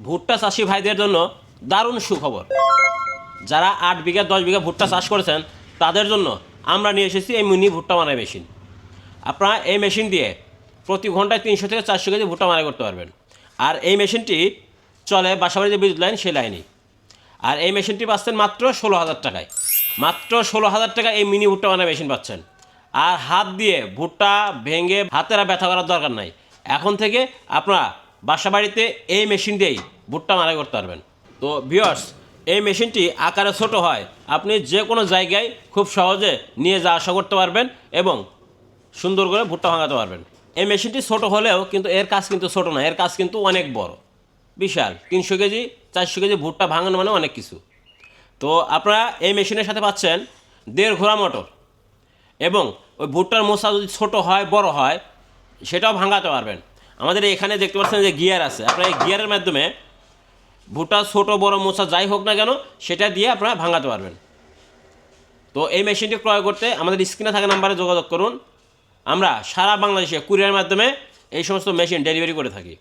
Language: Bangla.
ভুট্টা চাষি ভাইদের জন্য দারুণ সুখবর। যারা 8 বিঘা 10 বিঘা ভুট্টা চাষ করেছেন তাদের জন্য আমরা নিয়ে এসেছি এই মিনি ভুট্টা মারাই মেশিন। আপনারা এই মেশিন দিয়ে প্রতি ঘন্টায় 300 থেকে 400 কেজি ভুট্টা মারাই করতে পারবেন। আর এই মেশিনটি চলে বাসাবাড়ি যে বিদ্যুৎ লাইন সেই লাইনেই। আর এই মেশিনটি পাচ্ছেন মাত্র 16,000 টাকায়। মাত্র 16,000 টাকা এই মিনি ভুট্টা মারাই মেশিন পাচ্ছেন। আর হাত দিয়ে ভুট্টা ভেঙে হাতের আর ব্যথা করার দরকার নাই। এখন থেকে আপনারা বাসাবাড়িতে এই মেশিন দিয়েই ভুট্টা মারাই করতে পারবেন। তো ভিউয়ার্স, এই মেশিনটি আকারে ছোট হয়, আপনি যে কোনো জায়গায় খুব সহজে নিয়ে যাওয়া আসা করতে পারবেন এবং সুন্দর করে ভুট্টা ভাঙাতে পারবেন। এই মেশিনটি ছোট হলেও কিন্তু এর কাজ কিন্তু ছোট না, এর কাজ কিন্তু অনেক বড়, বিশাল। 300 কেজি 400 কেজি ভুট্টা ভাঙানো মানে অনেক কিছু। তো আপনারা এই মেশিনের সাথে পাচ্ছেন 1.5 ঘোড়া মোটর এবং ওই ভুট্টার মোচা যদি ছোট হয় বড় হয় সেটাও ভাঙাতে পারবেন। আমাদের এখানে দেখতে পাচ্ছেন যে গিয়ার আছে, আপনারা এই গিয়ারের মাধ্যমে ভুট্টা ছোট বড় মোচা যাই হোক না কেন সেটা দিয়ে আপনারা ভাঙাতে পারবেন। তো এই মেশিনটি ক্রয় করতে আমাদের স্ক্রিনে থাকা নাম্বারে যোগাযোগ করুন। আমরা সারা বাংলাদেশে কুরিয়ারের মাধ্যমে এই সমস্ত মেশিন ডেলিভারি করে থাকি।